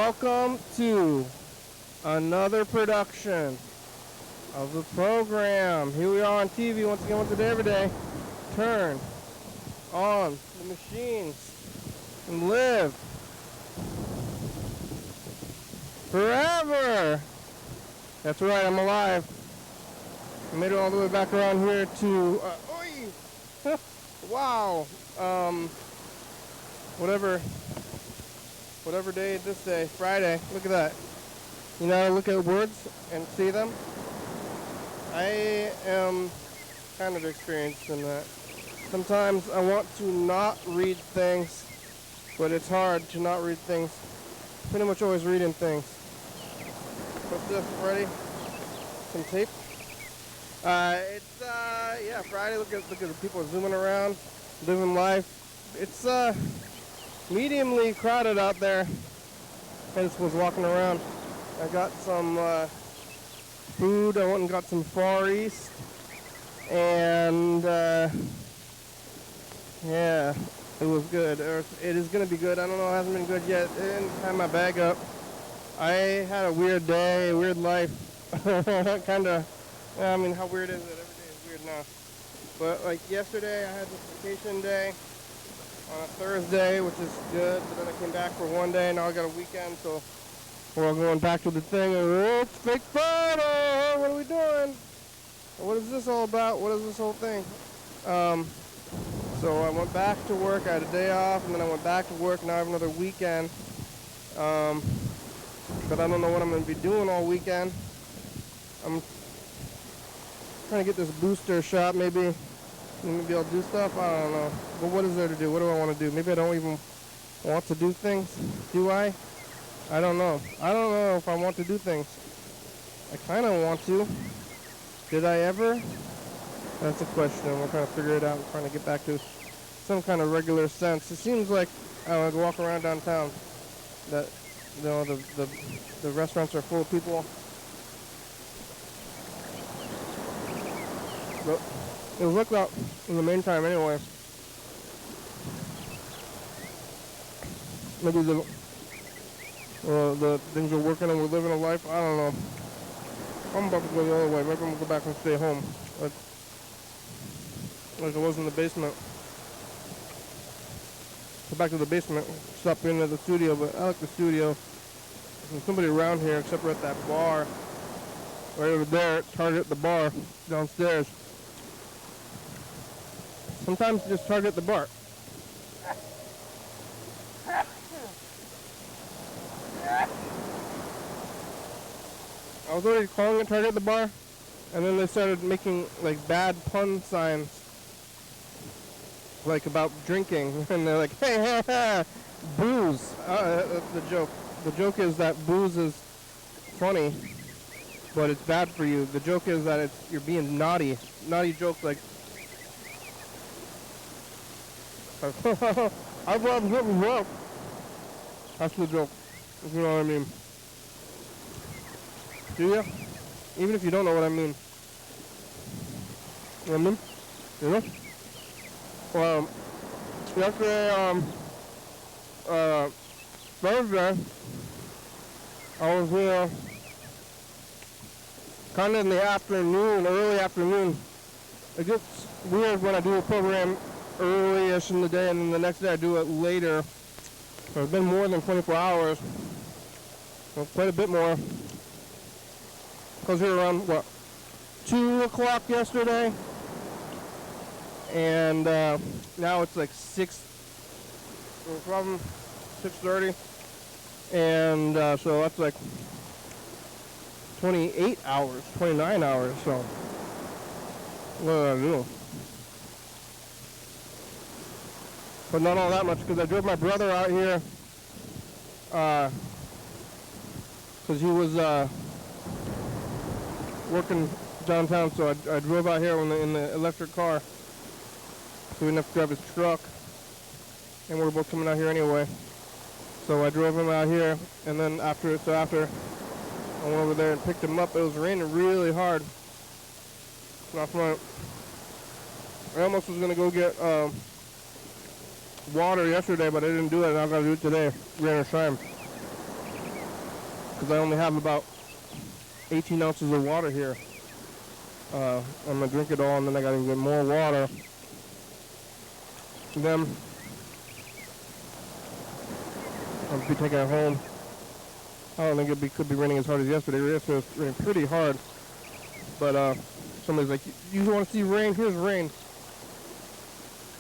welcome to another production of the program. Here we are on TV once again, once a day, every day. Turn on the machines and live forever. That's right, I'm alive. I made it all the way back around here to, wow, whatever day this day, Friday. Look at that. You know, I look at words and see them. I am kind of experienced in that. Sometimes I want to not read things, but it's hard to not read things. Pretty much always reading things. What's this, Freddy? Some tape? Yeah, Friday. Look at the people zooming around, living life. It's mediumly crowded out there. I just was walking around. I got some food. I went and got some Far East, and yeah, it was good. Or it is gonna be good. I don't know. It hasn't been good yet. I didn't tie my bag up. I had a weird day, a weird life. Kind of. I mean, how weird is it? Every day is weird now. But like yesterday, I had this vacation day on a Thursday, which is good. But then I came back for one day. Now I got a weekend, so we're all going back to the thing. And it's fake Friday. What are we doing? What is this all about? What is this whole thing? So I went back to work. I had a day off, and then I went back to work. Now I have another weekend. But I don't know what I'm going to be doing all weekend. I'm trying to get this booster shot. Maybe I'll do stuff. I don't know. But what is there to do? What do I want to do? Maybe I don't even want to do things. Do I? I don't know. I don't know if I want to do things. I kind of want to. Did I ever? That's a question. We're trying to figure it out. We're trying to get back to some kind of regular sense. It seems like I would walk around downtown that, you know, the restaurants are full of people. But it was like that in the meantime anyway. Maybe the things are working and we're living a life. I don't know. I'm about to go the other way. Maybe I'm going to go back and stay home. Like I was in the basement. Go back to the basement. Stop being at the studio, but I like the studio. There's somebody around here except we're at that bar. Right over there, Target the bar downstairs. Sometimes just Target the bar. I was already calling it Target the bar, and then they started making like bad pun signs, like about drinking, and they're like, hey, booze. That's the joke. The joke is that booze is funny, but it's bad for you. The joke is that you're being naughty. Naughty jokes like, I'd rather get rough. That's the joke, if you know what I mean. Do ya? Even if you don't know what I mean. You know what I mean? You know? Well, yesterday, Thursday, I was here kind of in the afternoon, early afternoon. It gets weird when I do a program early-ish in the day and then the next day I do it later. So it's been more than 24 hours. Well, quite a bit more. I was here around, 2 o'clock yesterday. And now it's like 6:30. And so that's like 28 hours, 29 hours. So what did I do? But not all that much because I drove my brother out here because he was working downtown, so I drove out here in the electric car, so we didn't have to drive his truck, and we were both coming out here anyway. So I drove him out here, and then after I went over there and picked him up. It was raining really hard last night. I almost was gonna go get water yesterday, but I didn't do it, and I'm gonna do it today. Rain or shine. because I only have about 18 ounces of water here. I'm gonna drink it all, and then I gotta get more water. And then I'll be taking it home. I don't think it could be raining as hard as yesterday. Yesterday was raining pretty hard. But somebody's like, you want to see rain? Here's rain.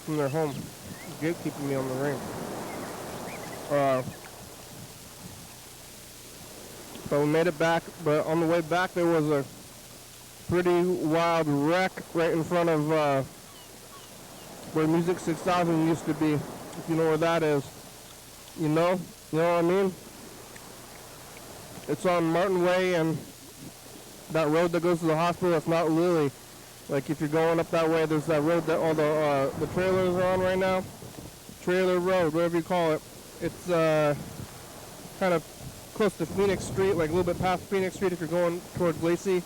From their home. Gatekeeping me on the rain. So we made it back, but on the way back there was a pretty wild wreck right in front of where Music 6000 used to be. If you know where that is. You know what I mean? It's on Martin Way, and that road that goes to the hospital, that's not Lily. Like if you're going up that way, there's that road that all the trailers are on right now. Trailer Road, whatever you call it. It's kind of close to Phoenix Street, like a little bit past Phoenix Street if you're going towards Lacey.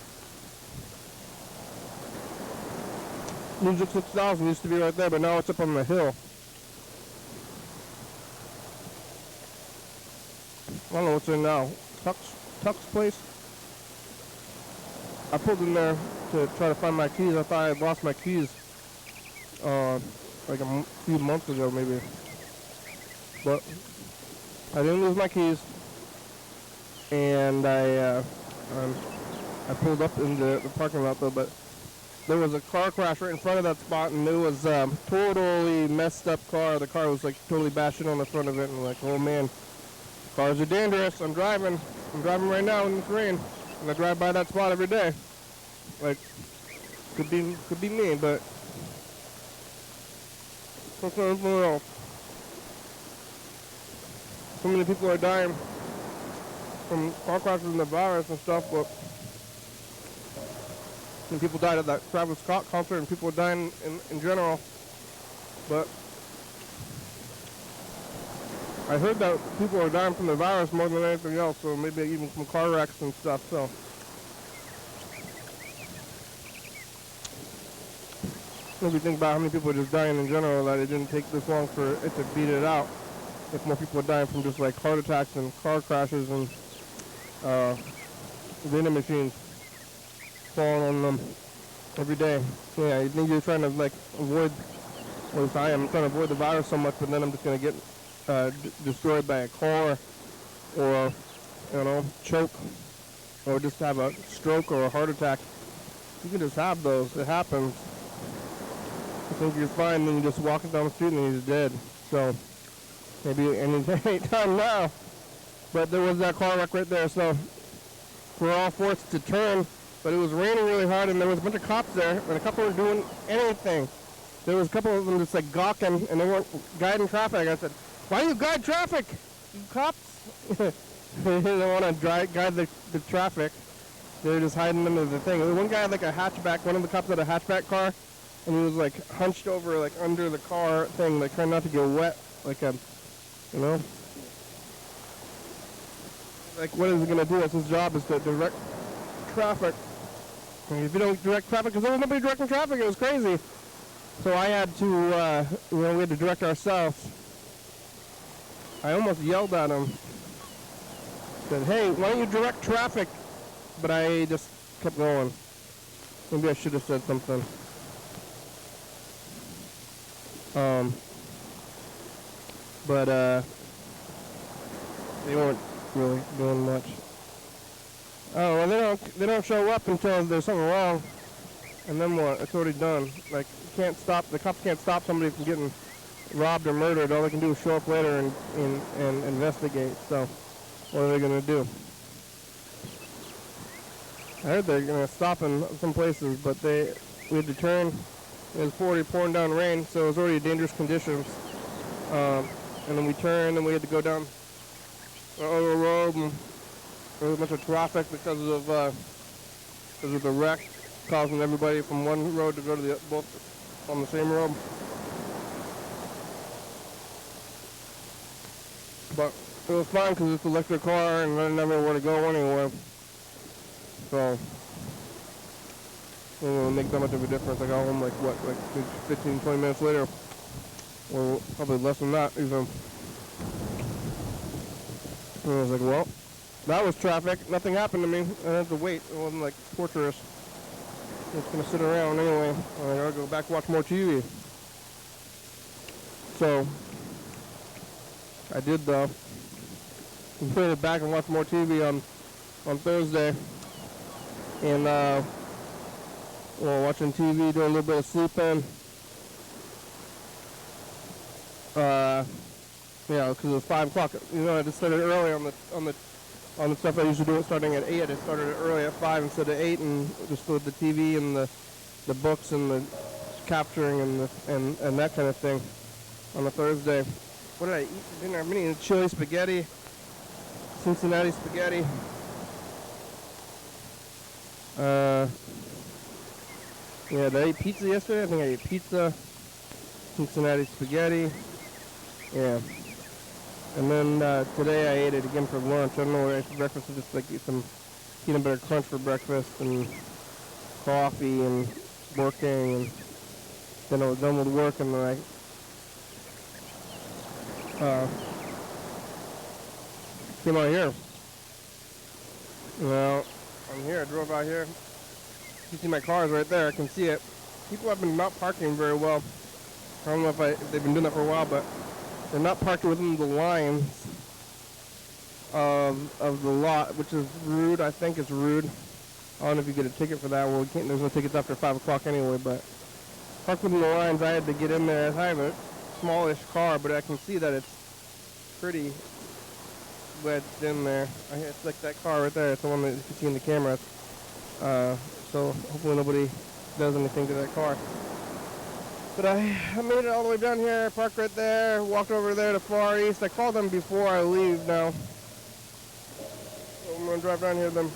Music 6000 used to be right there, but now it's up on the hill. I don't know what's in now. Tuck's place? I pulled in there to try to find my keys. I thought I had lost my keys like a few months ago maybe. But I didn't lose my keys. And I pulled up in the parking lot though, but there was a car crash right in front of that spot, and it was totally messed up car. The car was like totally bashed in on the front of it, and like, oh man, cars are dangerous. I'm driving right now in this rain, and I drive by that spot every day. Like, could be me, but something else. So many people are dying from car crashes and the virus and stuff, but and people died at that Travis Scott concert, and people are dying in general. But I heard that people are dying from the virus more than anything else, so maybe even from car wrecks and stuff. So maybe think about how many people are just dying in general, that it didn't take this long for it to beat it out. If more people are dying from just like heart attacks and car crashes and vending machines falling on them every day. So yeah, I think you're trying to like avoid, or at least I am trying to avoid the virus so much, but then I'm just going to get destroyed by a car, or, you know, choke, or just have a stroke or a heart attack. You can just have those. It happens. You think you're fine, then you're just walking down the street and you're dead. So maybe any time now. But there was that car wreck right there, so we're all forced to turn. But it was raining really hard, and there was a bunch of cops there, and a couple weren't doing anything. There was a couple of them just like gawking, and they weren't guiding traffic. I said, why do you guide traffic, you cops? They didn't want to guide the traffic. They were just hiding under the thing. One guy had like a hatchback, one of the cops had a hatchback car, and he was like hunched over like under the car thing, like trying not to get wet, like a, you know? Like, what is he going to do? That's his job, is to direct traffic. And if you don't direct traffic, because there was nobody directing traffic, it was crazy. So I had to, we had to direct ourselves. I almost yelled at him. Said, hey, why don't you direct traffic? But I just kept going. Maybe I should have said something. But they weren't really doing much. Oh, well, they don't show up until there's something wrong, and then what? It's already done. Like, you can't stop, the cops can't stop somebody from getting robbed or murdered. All they can do is show up later and investigate. So, what are they gonna do? I heard they're gonna stop in some places, but we had to turn. It was already pouring down rain, so it was already dangerous conditions. And then we turned, and we had to go down the other road, and there was a bunch of traffic because of the wreck, causing everybody from one road to go to the both on the same road. But it was fine because it's an electric car, and I didn't have anywhere to go anywhere. So it didn't make that much of a difference. I got home like 15, 20 minutes later, or probably less than that even. And I was like, well, That was traffic. Nothing happened to me. I had to wait. It wasn't like torturous. Just gonna sit around anyway. I gotta go back and watch more TV. So I did though. Made it back and watched more TV on Thursday. And well, watching TV, doing a little bit of sleeping. Yeah, because it was 5 o'clock. You know, I just started early on the stuff I usually do. It starting at 8. I started it early at 5 instead of 8, and just with the TV and the books and the capturing and that kind of thing on a Thursday. What did I eat for dinner? I'm eating chili spaghetti, Cincinnati spaghetti. Yeah, did I eat pizza yesterday? I think I ate pizza, Cincinnati spaghetti. Yeah. And then today I ate it again for lunch. I don't know what I ate for breakfast. I just like eat some peanut butter crunch for breakfast and coffee and working, and then I was done with work and then I came out here. Well, I'm here. I drove out here. You see my car is right there. I can see it. People have been not parking very well. I don't know if they've been doing that for a while, but they're not parked within the lines of the lot, which is rude. I think it's rude. I don't know if you get a ticket for that. Well, there's no tickets after 5 o'clock anyway, but parked within the lines. I had to get in there. I have a smallish car, but I can see that it's pretty wedged in there. It's like that car right there. It's the one that you can see in the camera. So hopefully nobody does anything to that car. But I made it all the way down here, parked right there, walked over there to Far East. I called them before I leave now. So I'm going to drive down here then.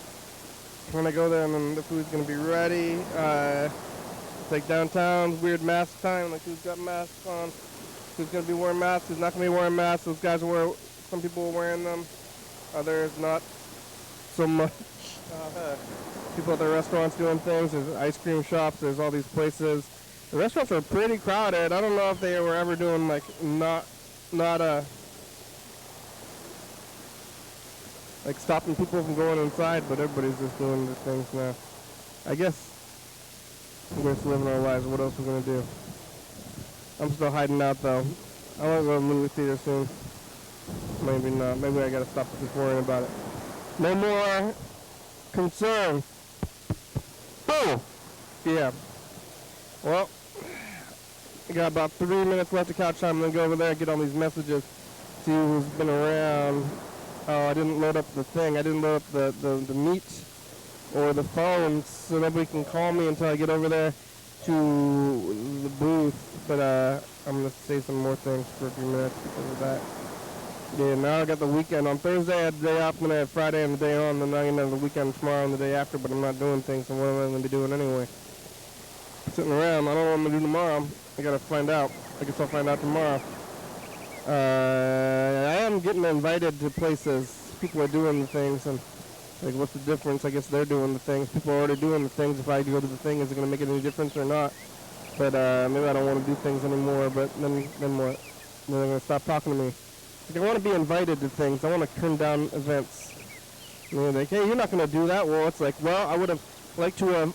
When I go there, and then the food's going to be ready. It's like downtown, weird mask time, like who's got masks on, who's going to be wearing masks, who's not going to be wearing masks. Those guys some people are wearing them, others not so much. People at the restaurants doing things. There's ice cream shops. There's all these places. The restaurants are pretty crowded. I don't know if they were ever doing like not like stopping people from going inside, but everybody's just doing the things now. I guess we're just living our lives. What else are we gonna do? I'm still hiding out though. I want to go to the movie theater soon. Maybe not. Maybe I gotta stop just worrying about it. No more concern. Oh! Yeah. Well, I got about 3 minutes left of couch time, and then go over there and get all these messages, see who's been around. Oh, I didn't load up the thing. I didn't load up the meet or the phones, so nobody can call me until I get over there to the booth. But I'm going to say some more things for a few minutes because of that. Yeah, now I got the weekend. On Thursday I had the day off, then I had Friday and the day on, then I'm going to have the weekend tomorrow and the day after, but I'm not doing things, so what am I going to be doing anyway? Sitting around. I don't know what I'm going to do tomorrow. I got to find out. I guess I'll find out tomorrow. I am getting invited to places. People are doing the things, and like, what's the difference? I guess they're doing the things. People are already doing the things. If I go to the thing, is it going to make any difference or not? But maybe I don't want to do things anymore, but then what? Then they're going to stop talking to me. Like, I want to be invited to things. I want to turn down events. And they're like, hey, you're not going to do that. Well, it's like, well, I would have liked to have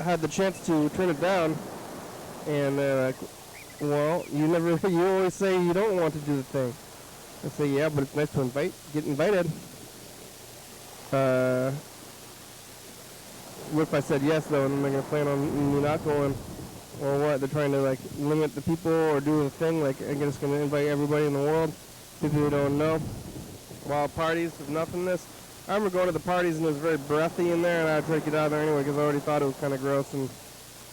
had the chance to turn it down. And they're like, well, you always say you don't want to do the thing. I say, yeah, but it's nice to get invited. What if I said yes, though, and then they're going to plan on me not going? Or what? They're trying to, like, limit the people or do the thing, like, I'm just going to invite everybody in the world, people who don't know. Wild parties of nothingness. I remember going to the parties, and it was very breathy in there, and I tried to get out of there anyway, because I already thought it was kind of gross, and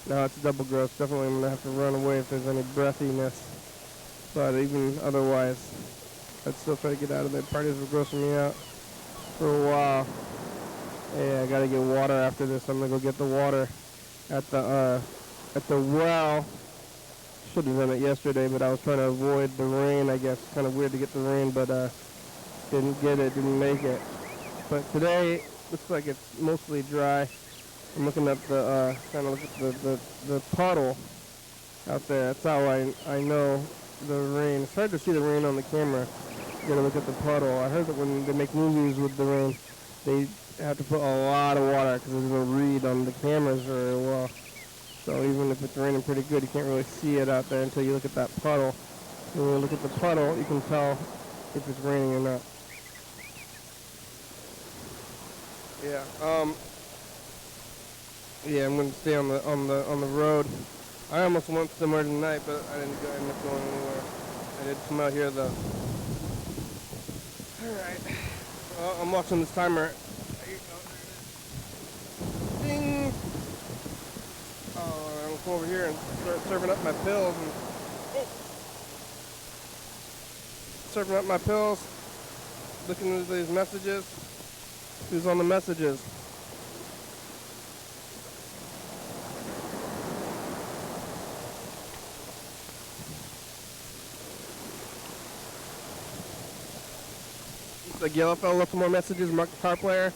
now it's double gross. Definitely I'm going to have to run away if there's any breathiness. But even otherwise, I'd still try to get out of there. Parties were grossing me out for a while. Yeah, I got to get water after this. I'm going to go get the water at the well. Should have done it yesterday, but I was trying to avoid the rain, I guess. Kind of weird to get the rain, but didn't get it, didn't make it. But today, looks like it's mostly dry. I'm looking at the, kind of look at the puddle out there. That's how I know the rain. It's hard to see the rain on the camera. You gotta look at the puddle. I heard that when they make movies with the rain, they have to put a lot of water because there's no read on the cameras very well. So even if it's raining pretty good, you can't really see it out there until you look at that puddle. And when you look at the puddle, you can tell if it's raining or not. Yeah. Yeah, I'm gonna stay on the road. I almost went somewhere tonight, but I didn't end up going anywhere. I did come out here though. All right. Well, I'm watching this timer. There you go. There it is. Ding. Oh, I'm gonna go over here and start serving up my pills and serving up my pills. Looking at these messages. Who's on the messages? The yellow fella left some more messages. Mark the car player.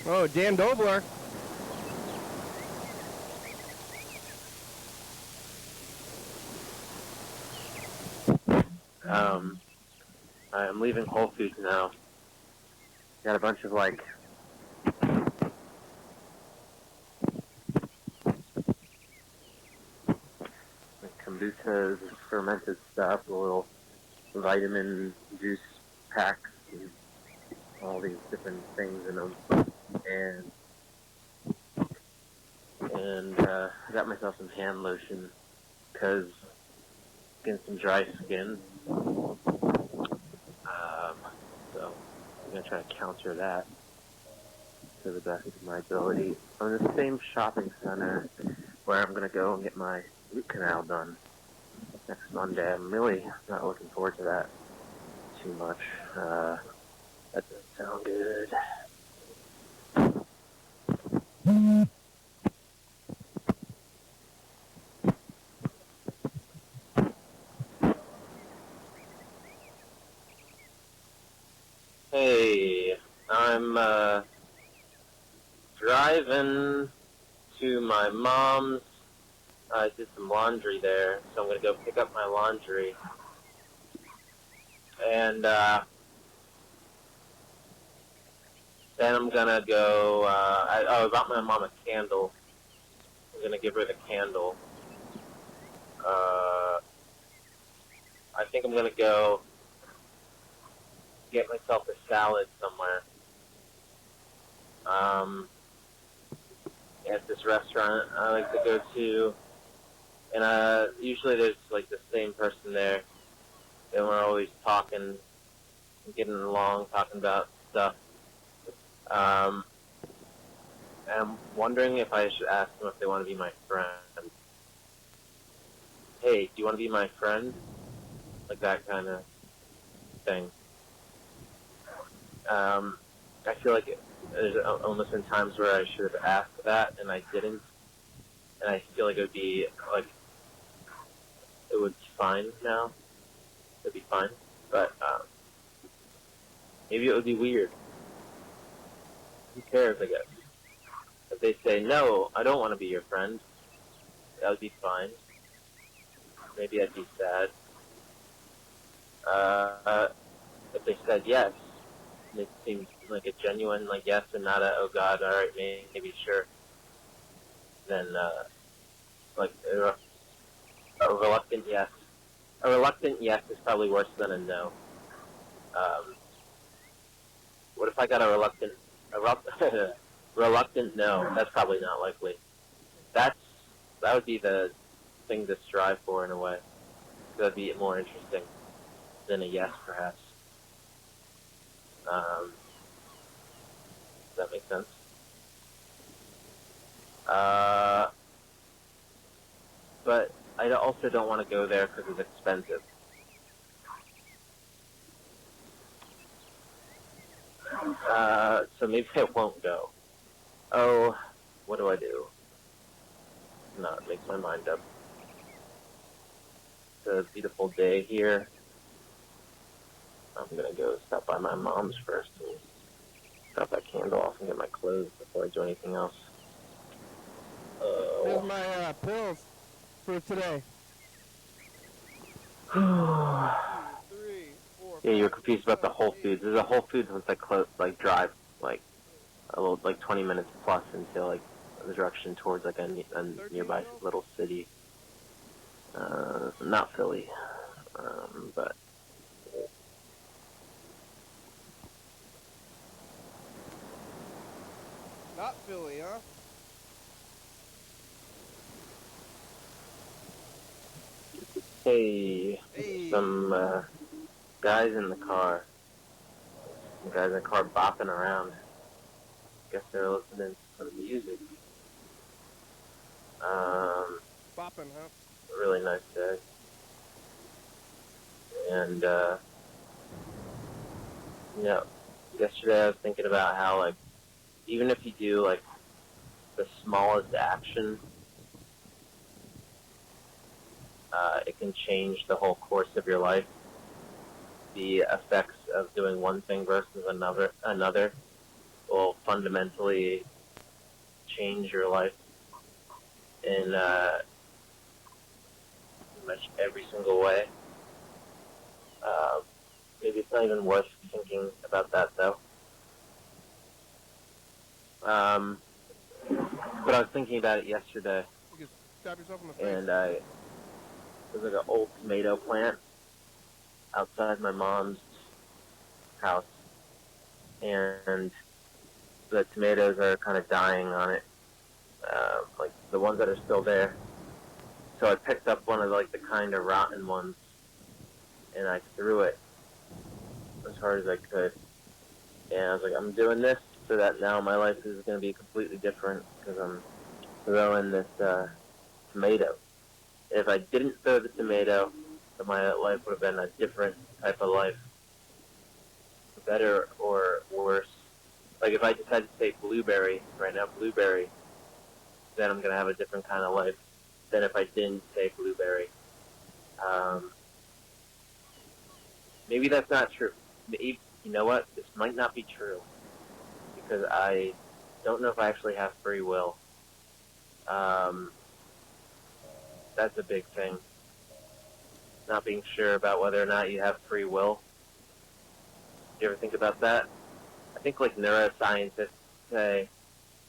Oh, Dan Dobler. I'm leaving Whole Foods now. Got a bunch of like kombuchas, fermented stuff, a little vitamin juice packs, and all these different things in them. And I got myself some hand lotion because getting some dry skin. So I'm going to try to counter that to the best of my ability. I'm in the same shopping center where I'm going to go and get my root canal done next Monday. I'm really not looking forward to that too much. That doesn't sound good. Hey, I'm driving to my mom's. I did some laundry there, so I'm going to go pick up my laundry. And then I'm going to go, I bought my mom a candle. I'm going to give her the candle. I think I'm going to go get myself a salad somewhere. At this restaurant I like to go to, and usually there's like the same person there, and we're always talking and getting along, talking about stuff. And I'm wondering if I should ask them if they want to be my friend. Hey, do you want to be my friend? Like that kind of thing. I feel like there's almost been times where I should have asked that and I didn't, and I feel like it would be like it would be fine now. It'd be fine, but maybe it would be weird. Who cares? I guess if they say no, I don't want to be your friend, that would be fine. Maybe I'd be sad. If they said yes, and it seemed like a genuine like yes and not a oh god, all right, maybe sure. Then like a reluctant yes. A reluctant yes is probably worse than a no. What if I got a reluctant no? That's probably not likely. That would be the thing to strive for in a way. That'd be more interesting than a yes, perhaps. Does that make sense? But I also don't want to go there because it's expensive. So maybe I won't go. Oh, what do I do? No, it makes my mind up. It's a beautiful day here. I'm gonna go stop by my mom's first and stop that candle off and get my clothes before I do anything else. Here's my pills for today. 2, 3, 4, Yeah, you were confused about the Whole Foods. There's a Whole Foods once I close, like drive, like a little, like 20 minutes plus into like the direction towards like a nearby little city. Not Philly, but Not Philly, huh? hey, Hey. some guys in the car. Some guys in the car bopping around. Guess they're listening to some music. Bopping, huh? Really nice day. And yesterday I was thinking about how like even if you do like the smallest action, it can change the whole course of your life. The effects of doing one thing versus another will fundamentally change your life in pretty much every single way. Maybe it's not even worth thinking about that though. But I was thinking about it yesterday, You can stab yourself in the face. and there's like an old tomato plant outside my mom's house, and the tomatoes are kind of dying on it, like the ones that are still there. So I picked up one of like the kind of rotten ones, and I threw it as hard as I could. And I was like, I'm doing this so that now my life is going to be completely different because I'm throwing this tomato. If I didn't throw the tomato, then my life would have been a different type of life, better or worse. Like if I just had to say blueberry right now, blueberry, then I'm going to have a different kind of life than if I didn't say blueberry. Maybe that's not true. Maybe, you know what? This might not be true because I don't know if I actually have free will. That's a big thing. Not being sure about whether or not you have free will. You ever think about that? I think like neuroscientists say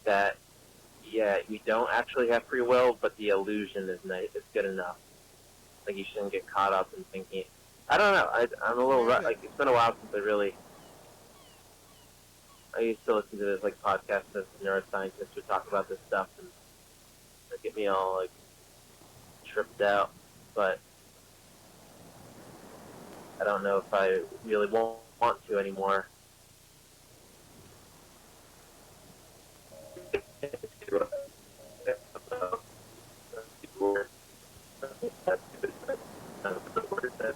that, yeah, we don't actually have free will, but the illusion is nice. It's good enough. Like you shouldn't get caught up in thinking. I don't know. I'm a little like it's been a while since I used to listen to this like podcast of neuroscientists who talk about this stuff and they get me all like tripped out. But I don't know if I really want to anymore.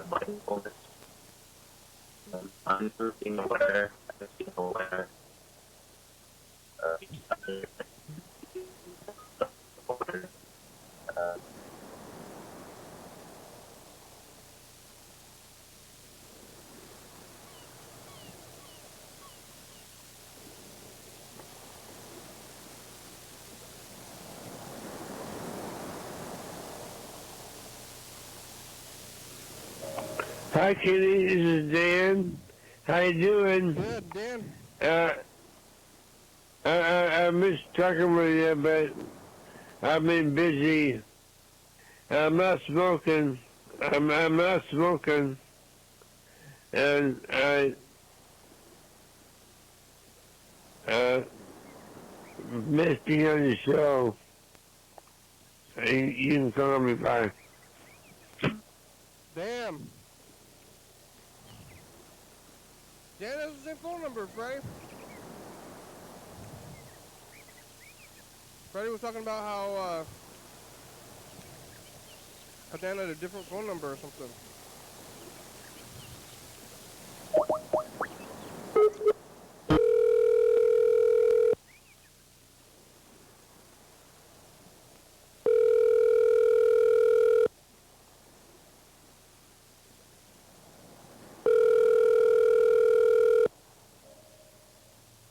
Mindfulness. I'm being aware. I'm being aware. Hi, Kitty. This is Dan. How you doing? Good, Dan. I missed talking with you, but I've been busy. I'm not smoking. I'm not smoking, and I missed being on the show. You can call me back. Damn. Dan has the same phone number, Freddie. Freddie was talking about how Dan had a different phone number or something.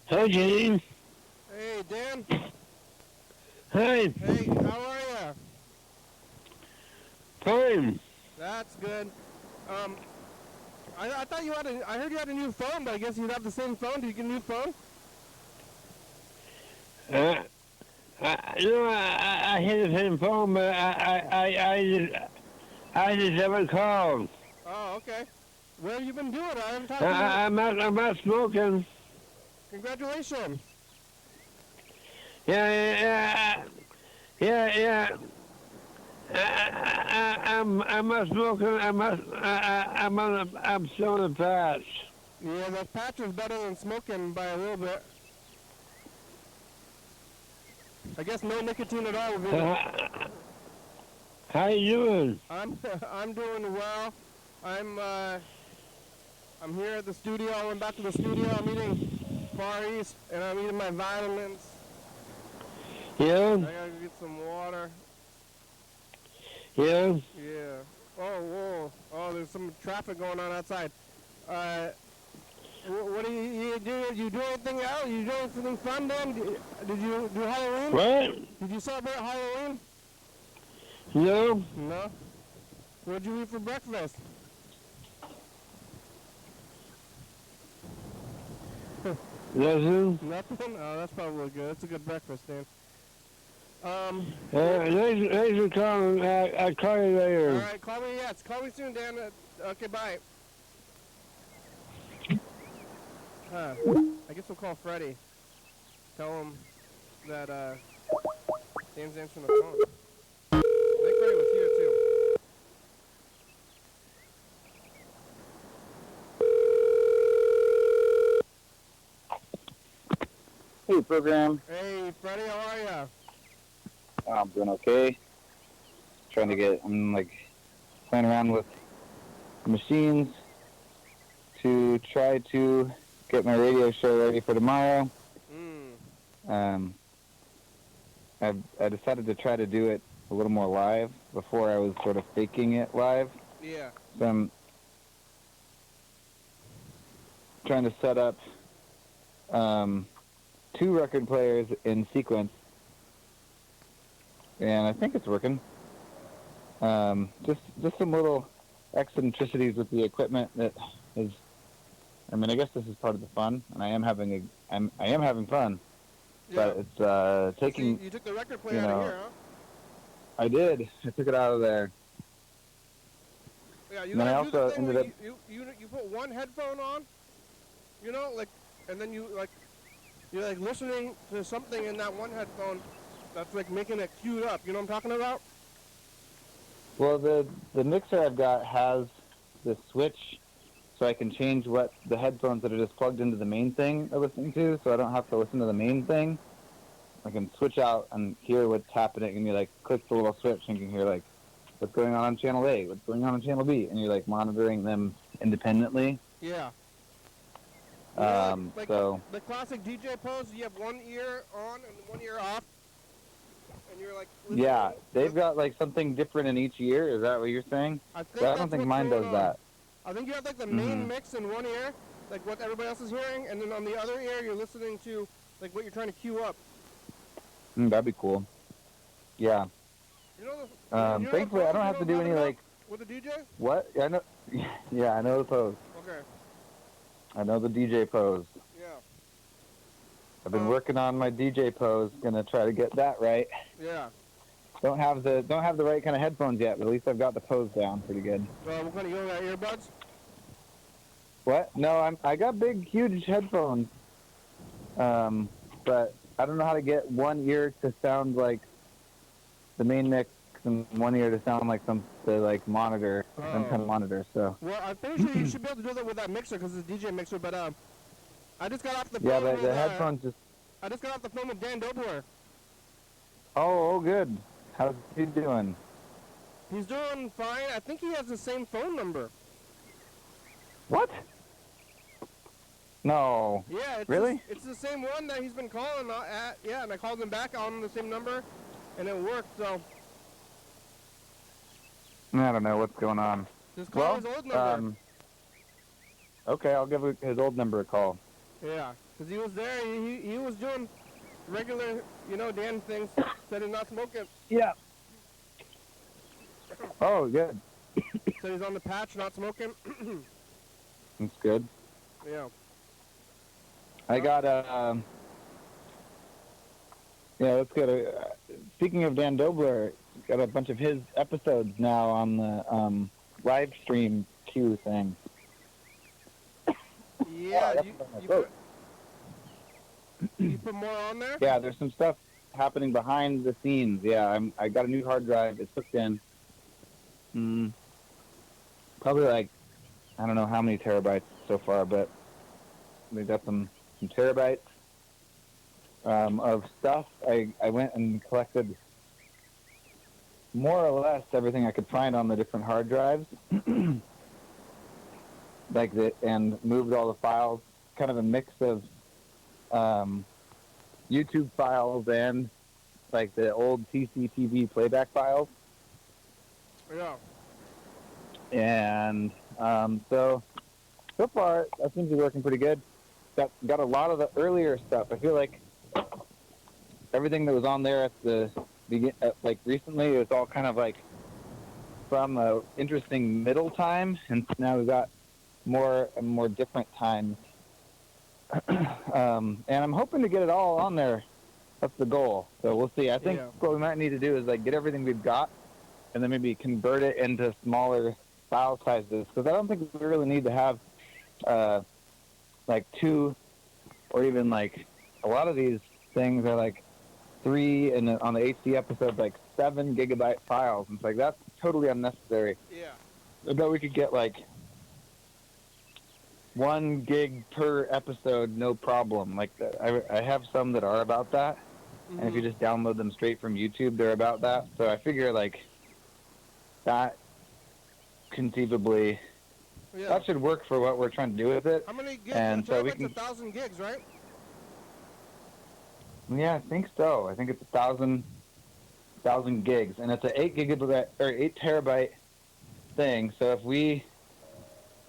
Hi, Jane. Hey, Dan. Hi. Hey, how are ya? Fine. That's good. I thought you had I heard you had a new phone, but I guess you have the same phone. Did you get a new phone? I hit the same phone, but I just haven't called. Oh, okay. What have you been doing? I haven't talked to you. I'm not smoking. Congratulations. Yeah. I'm not smoking. I'm still in the patch. Yeah, the patch is better than smoking by a little bit. I guess no nicotine at all would be. How you doing? I'm doing well. I'm here at the studio. I went back to the studio. I'm eating Far East, and I'm eating my vitamins. Yeah. I gotta get some water. Yeah. Yeah. Oh, whoa. Oh, there's some traffic going on outside. What do you do? You do anything else? You do anything fun, Dan? Did you do Halloween? What? Did you celebrate Halloween? No. No. What did you eat for breakfast? Nothing. Nothing? Oh, that's probably good. That's a good breakfast, Dan. Thanks for calling. I'll call you later. All right, call me. Yes, call me soon, Dan. Okay, bye. I guess we'll call Freddie. Tell him that Dan's answering the phone. I think Freddie was here too. Hey, program. Hey, Freddie, how are ya? I'm doing okay. I'm like playing around with machines to try to get my radio show ready for tomorrow. I decided to try to do it a little more live. Before I was sort of faking it live. Yeah. So I'm trying to set up 2 record players in sequence, and I think it's working. Just some little eccentricities with the equipment that is. I mean, I guess this is part of the fun, and I am having fun. Yeah. But it's taking. So you took the record player out of here, huh? I did. I took it out of there. Yeah, you And then I gotta do also the thing ended where you put one headphone on, you know, like, and then you're like listening to something in that one headphone that's like making it queued up. You know what I'm talking about? Well, the mixer I've got has this switch, so I can change what the headphones that are just plugged into the main thing are listening to, so I don't have to listen to the main thing. I can switch out and hear what's happening, and you like click the little switch and you can hear like what's going on channel A, what's going on channel B, and you're like monitoring them independently. Yeah. Like so the classic DJ pose, you have one ear on and one ear off, and you're like listening. yeah, they've got like something different in each ear. Is that what you're saying? I don't think mine does that. I think you have like the main mix in one ear, like what everybody else is hearing, and then on the other ear you're listening to like what you're trying to queue up. That'd be cool. Yeah. You know thankfully, I don't have to do any like. With the DJ? What? I know. Yeah, I know the pose. Okay. I know the DJ pose. Yeah. I've been working on my DJ pose. Gonna try to get that right. Yeah. Don't have the right kind of headphones yet, but at least I've got the pose down pretty good. What kind of you got earbuds? What? No, I got big, huge headphones. But I don't know how to get one ear to sound like the main mix and one ear to sound like some monitor, some kind of monitor. So. Well, I'm pretty sure you should be able to do that with that mixer because it's a DJ mixer. But I just got off the phone. Yeah, but with, the headphones just. I just got off the phone with Dan Dobler. Oh, good. How's he doing? He's doing fine. I think he has the same phone number. What? No. Yeah, Really? It's the same one that he's been calling at. Yeah, and I called him back on the same number, and it worked. So. I don't know what's going on. Just call his old number. Okay, I'll give his old number a call. Yeah, because he was there. He was doing regular, Dan things. Said he's not smoking. Yeah. Oh, good. Said he's on the patch, not smoking. That's good. Yeah. I got that's good. Speaking of Dan Dobler, got a bunch of his episodes now on the live stream queue thing. Yeah, Oh, you put more on there? yeah, there's some stuff happening behind the scenes. Yeah, I got a new hard drive. It's hooked in. Probably like, I don't know how many terabytes so far, but we got some terabytes of stuff. I went and collected more or less everything I could find on the different hard drives, and moved all the files. Kind of a mix of YouTube files and like the old TCTV playback files. Yeah. And so far that seems to be working pretty good. Got a lot of the earlier stuff. I feel like everything that was on there at the like recently, it was all kind of like from a interesting middle time, and now we've got more and more different times. And I'm hoping to get it all on there. That's the goal. So we'll see. I think what we might need to do is like get everything we've got, and then maybe convert it into smaller file sizes. Because I don't think we really need to have like 2, or even like a lot of these things are like 3, and on the HD episodes like 7 gigabyte files. And it's like that's totally unnecessary. Yeah. I bet we could get like 1 gig per episode, no problem. Like I have some that are about that, and if you just download them straight from YouTube, they're about that. So I figure like that conceivably that should work for what we're trying to do with it. How many gigs? And so we It's can 1,000 gigs, right? Yeah, I think so. I think it's 1,000 gigs, and it's an 8 gigabyte or 8 terabyte thing. So if we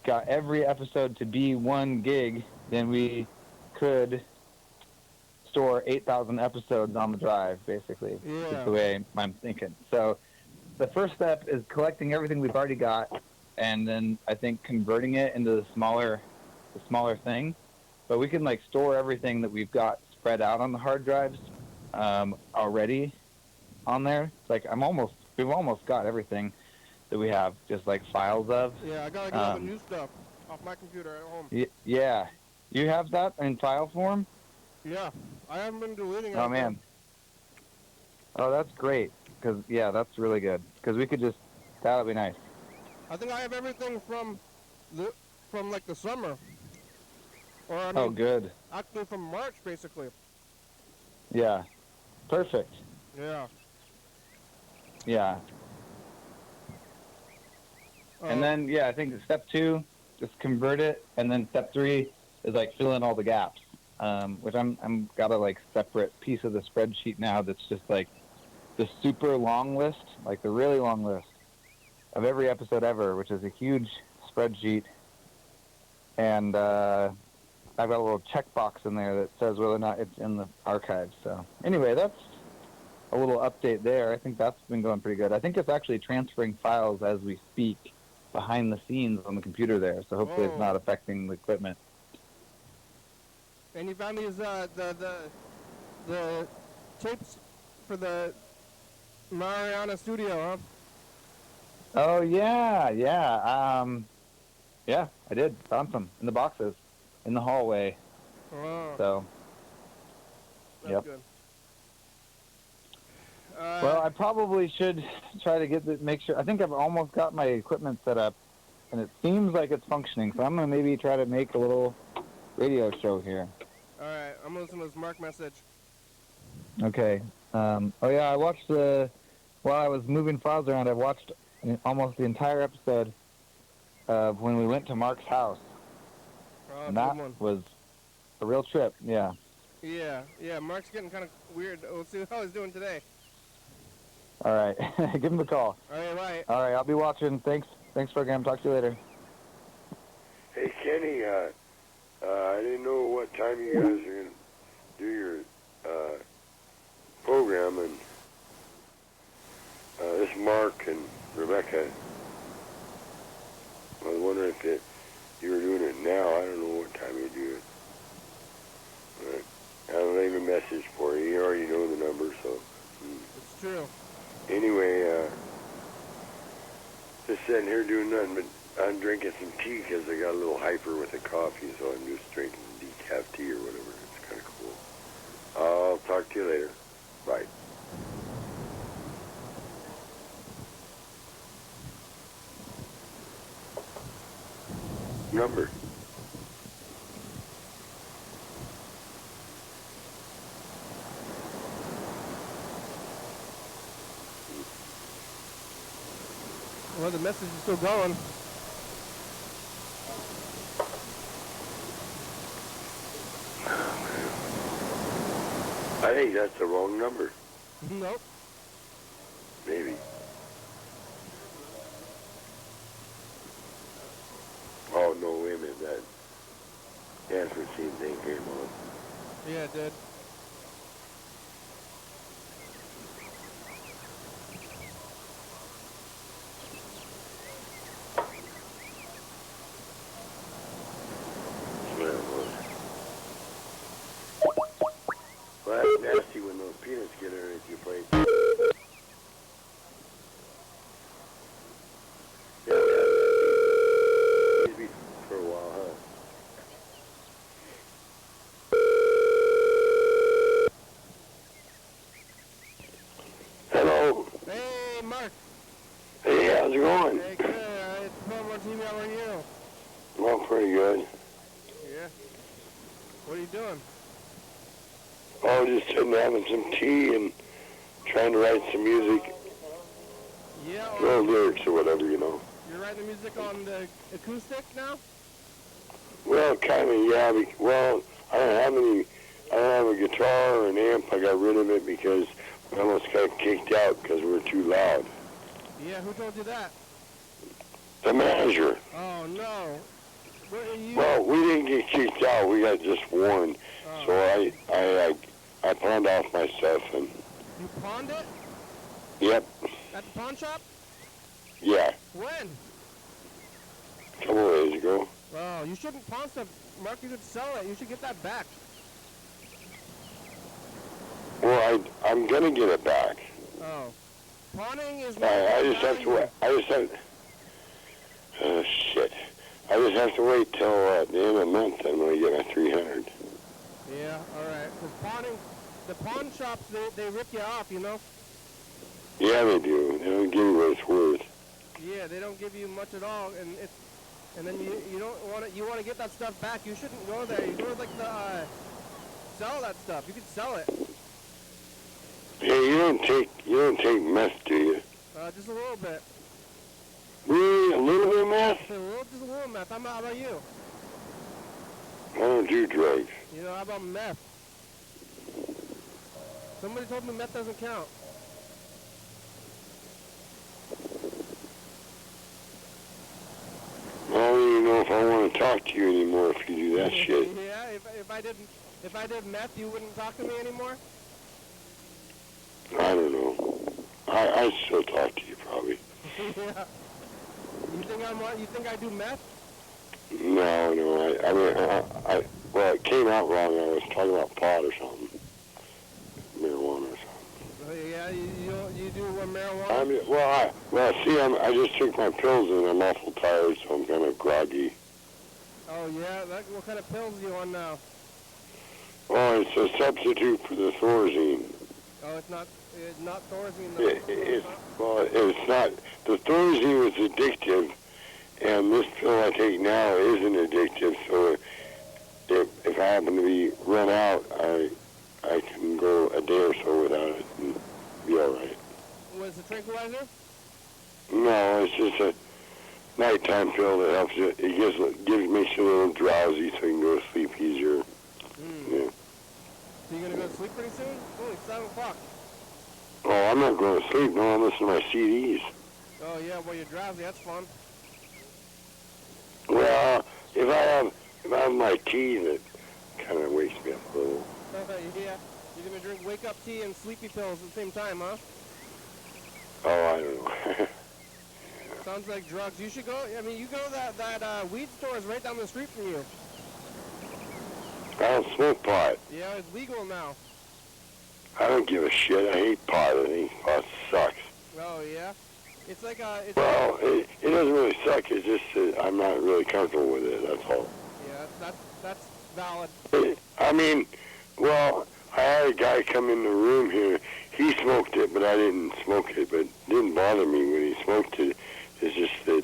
got every episode to be 1 gig, then we could store 8,000 episodes on the drive, basically. Yeah. Is the way I'm thinking. So the first step is collecting everything we've already got, and then I think converting it into the smaller thing. But we can like store everything that we've got spread out on the hard drives already on there. It's like we've almost got everything that we have, just like files of. Yeah, I gotta get all the new stuff off my computer at home. Yeah, you have that in file form? Yeah, I haven't been deleting it. Oh man. Oh, that's great. Cause that's really good. Cause we could that'll be nice. I think I have everything from like the summer. Or I mean, good. Actually from March, basically. Yeah. Perfect. Yeah. Yeah. And then, I think step 2, just convert it, and then step 3 is like fill in all the gaps, which I'm got a like separate piece of the spreadsheet now that's just like the super long list, like the really long list of every episode ever, which is a huge spreadsheet, and I've got a little checkbox in there that says whether or not it's in the archives. So anyway, that's a little update there. I think that's been going pretty good. I think it's actually transferring files as we speak behind the scenes on the computer there, so hopefully it's not affecting the equipment. And you found these the tapes for the Mariana studio, huh? Oh yeah. Yeah, I did. Found some in the boxes in the hallway. Oh. So That's good. Well, I probably should try to make sure. I think I've almost got my equipment set up, and it seems like it's functioning. So I'm going to maybe try to make a little radio show here. All right, I'm going to listen to this Mark message. Okay. I watched while I was moving files around, I watched almost the entire episode of when we went to Mark's house. Oh, and that was a real trip, yeah. Yeah, Mark's getting kind of weird. We'll see how he's doing today. All right. Give him a call. All right. All right, I'll be watching. Thanks, program. Talk to you later. Hey, Kenny, I didn't know what time you guys are going to do your program, and this is Mark and Rebecca. I was wondering if You were doing it now. I don't know what time you do it. But I'll leave a message for you. You already know the number, so. It's true. Anyway, just sitting here doing nothing but I'm drinking some tea because I got a little hyper with the coffee, so I'm just drinking decaf tea or whatever. It's kind of cool. I'll talk to you later. Bye. Number. Well, the message is still going. I think that's the wrong number. Nope. Maybe. Oh, no, wait a minute. That gas machine thing came on. Yeah, it did. Well, that's nasty when those peanuts get underneath your plate. Yeah, maybe for a while, huh? Hello. Hey, Mark. Hey, how's it going? Hey, good. It's Promo TV. How are you? Well, pretty good. Yeah. What are you doing? Oh, just sitting having some tea and trying to write some music. Yeah. Well, lyrics or whatever, you know. You're writing the music on the acoustic now? Well, kind of, yeah. Well, I don't have a guitar or an amp. I got rid of it because we almost got kicked out because we were too loud. Yeah, who told you that? The manager. Oh, no. What are you? Well, we didn't get kicked out. We got just warned. Oh. So I pawned off my stuff and. You pawned it? Yep. At the pawn shop? Yeah. When? A couple of days ago. Oh, you shouldn't pawn stuff, Mark. You could sell it. You should get that back. Well, I'm gonna get it back. Oh. Pawning is not I just have to wait. Oh, shit. I just have to wait till the end of the month. I'm going to get my 300. Yeah, all right. Because pawning, the pawn shops, they rip you off, you know? Yeah, they do. They don't give you what it's worth. Yeah, they don't give you much at all, and then you don't want to. You want to get that stuff back. You shouldn't go there. You go to like the sell that stuff. You could sell it. Hey, you don't take meth, do you? Just a little bit. Really? A little bit of meth? Just a little meth. How about you? I don't do drugs. You know, how about meth? Somebody told me meth doesn't count. I don't even know if I want to talk to you anymore if you do that shit. Yeah, if I did meth, you wouldn't talk to me anymore? I don't know. I still talk to you probably. Yeah. You think I do meth? No. Well, it came out wrong. I was talking about pot or something. Marijuana or something. Yeah, you do marijuana? I just took my pills and I'm awful tired, so I'm kind of groggy. Oh, yeah? What kind of pills are you on now? Oh, it's a substitute for the Thorazine. Oh, it's not Thorazine. It's not. The Thorazine was addictive, and this pill I take now isn't addictive, so if I happen to be run out, I can go a day or so without it and be all right. Was it a tranquilizer? No, it's just a nighttime pill that helps you. It makes you a little drowsy so you can go to sleep easier. Yeah. So you're going to go to sleep pretty soon? Holy, 7 o'clock. Oh, I'm not going to sleep. No, I'm listening to my CDs. Oh, yeah, well, you're drowsy. That's fun. Well, if I have my tea, that kind of wakes me up a little. Yeah. You're going to drink wake-up tea and sleepy pills at the same time, huh? Oh, I don't know. Sounds like drugs. You should go. I mean, you go to that weed store is right down the street from you. I don't smoke pot. Yeah, it's legal now. I don't give a shit. I hate pot. I think pot sucks. Oh yeah, it's like it's Well, it doesn't really suck. It's just that I'm not really comfortable with it. That's all. yeah, that's valid. I mean, well, I had a guy come in the room here. He smoked it, but I didn't smoke it. But it didn't bother me when he smoked it. It's just that,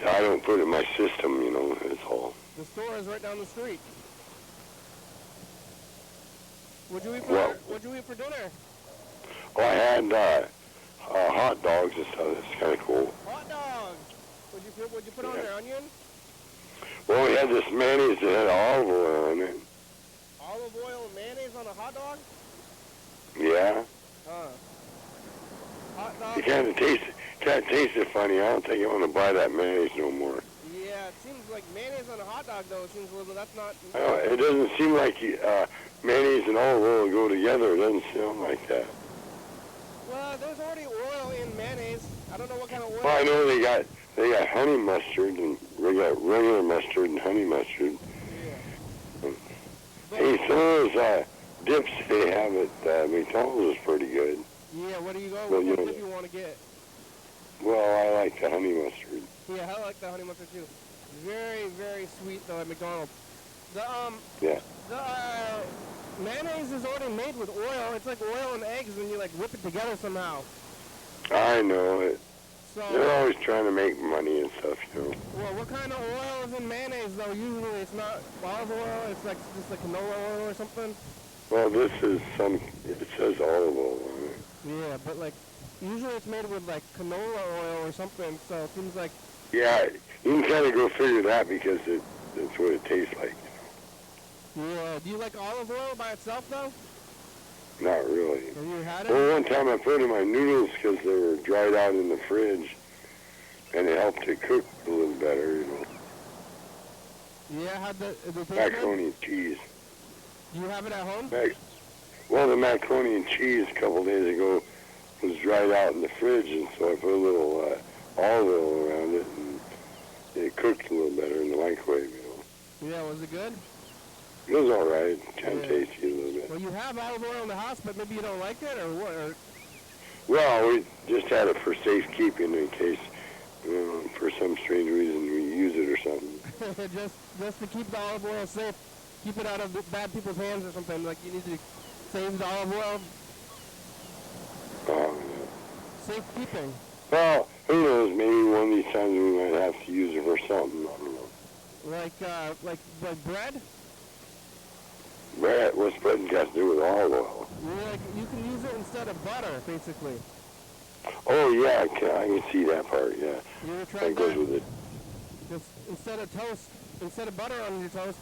I don't put it in my system, you know. That's all. The store is right down the street. What'd you eat for dinner? Oh, I had hot dogs and stuff. That's kind of cool. Hot dogs. What'd you put on there? Onion? Well, we had this mayonnaise that had olive oil in it. Olive oil and mayonnaise on a hot dog? Yeah. Hot dog. It kind of tasted funny. I don't think I want to buy that mayonnaise no more. Yeah, it seems like mayonnaise on a hot dog, though. It seems a little. That's not. It doesn't seem like mayonnaise and olive oil go together. It doesn't sound like that. Well, there's already oil in mayonnaise. I don't know what kind of oil. Well, I know they got honey mustard and they got regular mustard and honey mustard. Yeah. Hey, some of those dips they have at McDonald's is pretty good. Yeah, what do you go? Well, What you dip know, you want to get? Well, I like the honey mustard. Yeah, I like the honey mustard too. Very, very sweet though at McDonald's. Yeah. The mayonnaise is already made with oil. It's like oil and eggs, and you like whip it together somehow. I know it. So. They're always trying to make money and stuff, you know. Well, what kind of oil is in mayonnaise though? Usually it's not olive oil. It's like just like canola oil or something. Well, this is it says olive oil on it. Yeah, but like usually it's made with like canola oil or something. So it seems like. Yeah, you can kind of go figure that because that's what it tastes like. Yeah. Do you like olive oil by itself though? Not really. Have you had it? Well, one time I put in my noodles because they were dried out in the fridge, and it helped it cook a little better, you know. Yeah, how'd the taste good? Macaroni and cheese. Do you have it at home? Well, the macaroni and cheese a couple days ago was dried out in the fridge, and so I put a little olive oil around it, and it cooked a little better in the microwave, you know. Yeah, was it good? It was all right. Kind of tasty a little bit. Well, you have olive oil in the house, but maybe you don't like it, or what? Or... Well, we just had it for safekeeping in case, for some strange reason we use it or something. just to keep the olive oil safe, keep it out of bad people's hands or something. Like you need to save the olive oil. Oh, yeah. Safekeeping. Well, who knows? Maybe one of these times we might have to use it for something. I don't know. Like bread. Bread? What's bread got to do with olive oil? You can use it instead of butter, basically. Oh yeah, I can see that part. Yeah. You ever tried that goes with it. Just instead of butter on your toast,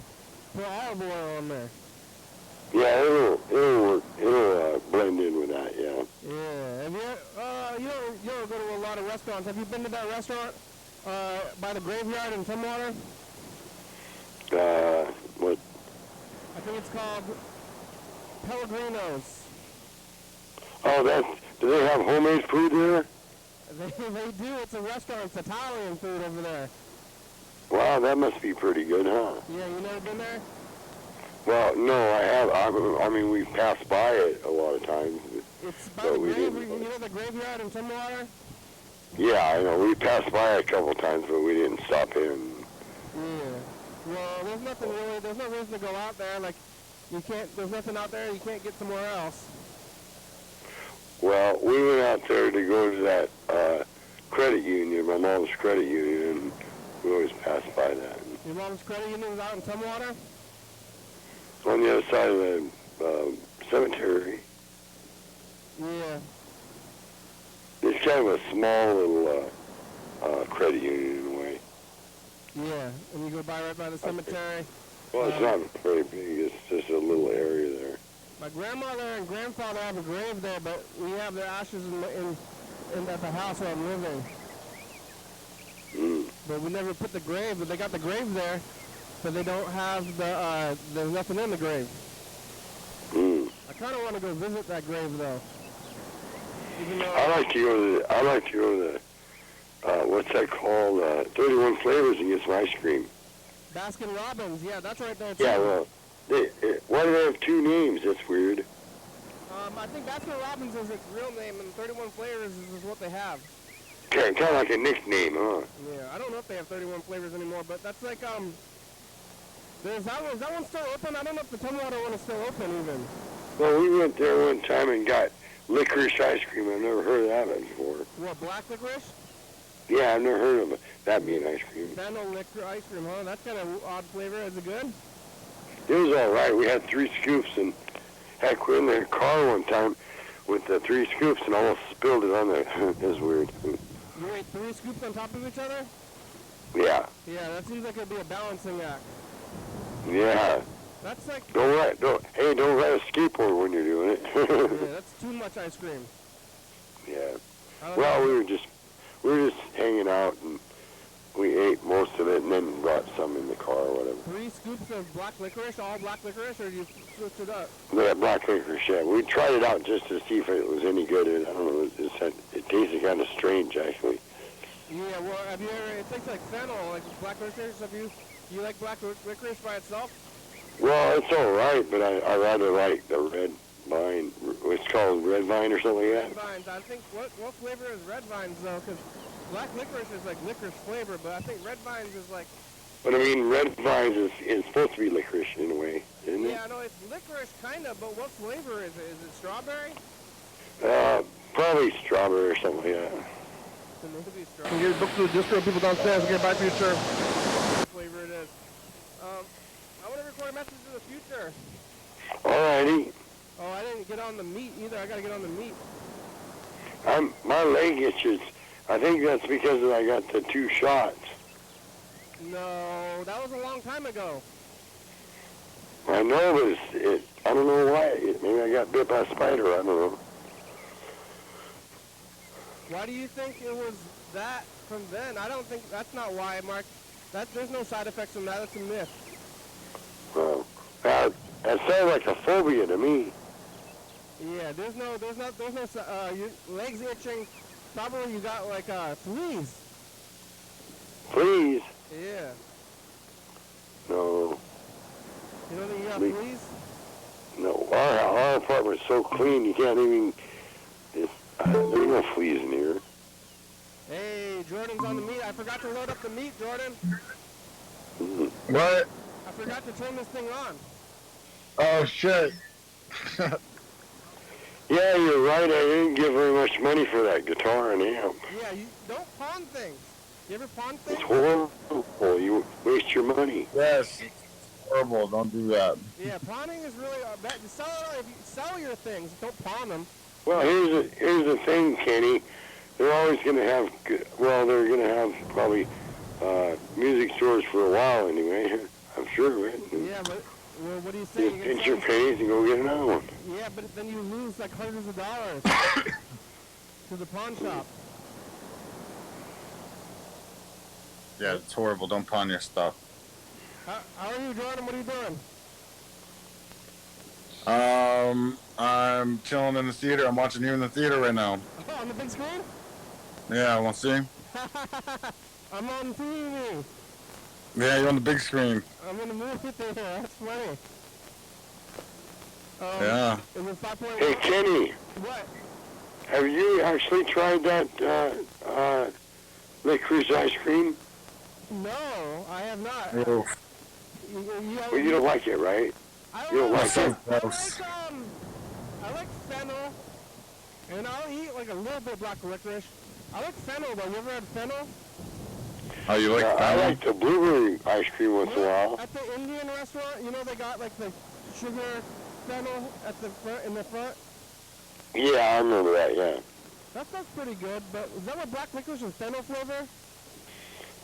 put olive oil on there. Yeah, it'll work. It'll blend in with that. Yeah. Yeah. Have you don't go to a lot of restaurants. Have you been to that restaurant by the graveyard in Tumwater? What? I think it's called Pellegrino's. Oh, do they have homemade food there? They do. It's a restaurant. It's Italian food over there. Wow, that must be pretty good, huh? Yeah, you never been there? Well, no, I have. I mean, we've passed by it a lot of times. It's by the graveyard. You know the graveyard in Tumwater? Yeah, I know. We passed by it a couple times, but we didn't stop in. Yeah. Well, there's nothing really. There's no reason to go out there. Like, you can't. There's nothing out there. You can't get somewhere else. Well, we went out there to go to that credit union, my mom's credit union, and we always pass by that. Your mom's credit union is out in Tumwater? On the other side of the cemetery. Yeah. It's kind of a small little credit union in a way. Yeah, and you go by right by the cemetery. Well, it's not very big. It's just a little area there. My grandmother and grandfather have a grave there, but we have their ashes in at the house where I'm living. Mm. But we never put the grave. But they got the grave there, but they don't have the. There's nothing in the grave. Mm. I kind of want to go visit that grave though. Even though I like to go to the what's that called? 31 Flavors and get some ice cream. Baskin Robbins, yeah, that's right there too. Yeah, well, why do they have two names? That's weird. I think Baskin Robbins is its real name, and 31 Flavors is what they have. Kind of like a nickname, huh? Yeah, I don't know if they have 31 flavors anymore, but that's like, is that one still open? I don't know if the Tumwater one is still open even. Well, we went there one time and got licorice ice cream. I've never heard of that before. What, black licorice? Yeah, I've never heard of that being ice cream. Fennel liquor ice cream, huh? That's kind of odd flavor. Is it good? It was all right. We had 3 scoops, and heck, we were in the car one time with the 3 scoops and almost spilled it on there. It was weird. You ate 3 scoops on top of each other? Yeah. Yeah, that seems like it'd be a balancing act. Yeah. That's like... Don't ride a skateboard when you're doing it. Yeah, that's too much ice cream. Yeah. I don't Well, know. we were just hanging out, and we ate most of it, and then brought some in the car or whatever. 3 scoops of black licorice, all black licorice, or you switched it up? Yeah, black licorice, yeah. We tried it out just to see if it was any good. I don't know. It tasted kind of strange, actually. Yeah, well, have you ever... It tastes like fennel, like black licorice. You like black licorice by itself? Well, it's all right, but I rather like the red vine. It's called red vine or something like Red that. vines. I think, what flavor is red vines, though? Because black licorice is like licorice flavor, but I think red vines is like... But I mean, red vines is supposed to be licorice in a way, isn't it? Yeah, no, it's licorice kind of, but what flavor is it? Is it strawberry? Probably strawberry or something like that. Maybe strawberry. Get book to the distro people downstairs and get back to you, sir. What flavor it is. I want to record a message to the future. Alrighty. Oh, I didn't get on the meat either. I got to get on the meat. My leg itches. I think that's because I got the 2 shots. No, that was a long time ago. I know, but I don't know why. Maybe I got bit by a spider. I don't know. Why do you think it was that from then? I don't think that's not why, Mark. There's no side effects from that. That's a myth. Well, that sounds like a phobia to me. Yeah, there's no, your legs itching. Probably you got like fleas. Fleas? Yeah. No. You don't think you got fleas? No. Our apartment's so clean you can't even. There's no fleas in here. Hey, Jordan's on the meat. I forgot to load up the meat, Jordan. What? I forgot to turn this thing on. Oh, shit. Yeah, you're right. I didn't give very much money for that guitar and amp. Yeah, you don't pawn things. You ever pawn It's things? horrible. You waste your money. Yes. It's horrible. Don't do that. Yeah, pawning is really bad. If you sell your things, don't pawn them. Well, here's the thing, Kenny. They're always going to have, they're going to have probably music stores for a while anyway. I'm sure, right? Yeah, but well, what do you say? Just pinch your pennies and go get another one. Yeah, but then you lose like hundreds of dollars to the pawn shop. Yeah, it's horrible. Don't pawn your stuff. How are you, Jordan? What are you doing? I'm chilling in the theater. I'm watching you in the theater right now. Oh, on the big screen? Yeah, want to see? I'm on TV. Yeah, you're on the big screen. I'm in the movie theater. That's funny. Yeah. Is it 5.1? Hey, Kenny, What? have you actually tried that licorice ice cream? No, I have not. Oof. Well, you don't like it, right? I you don't like like so it? gross. I like fennel, and I'll eat like a little bit of black licorice. I like fennel though. You ever had fennel? Oh, you like I that? like the blueberry ice cream once in a while. At the Indian restaurant, you know they got like the sugar fennel at the front, in the front. Yeah, I remember that, yeah. That stuff's pretty good, but is that what black licorice is fennel flavor?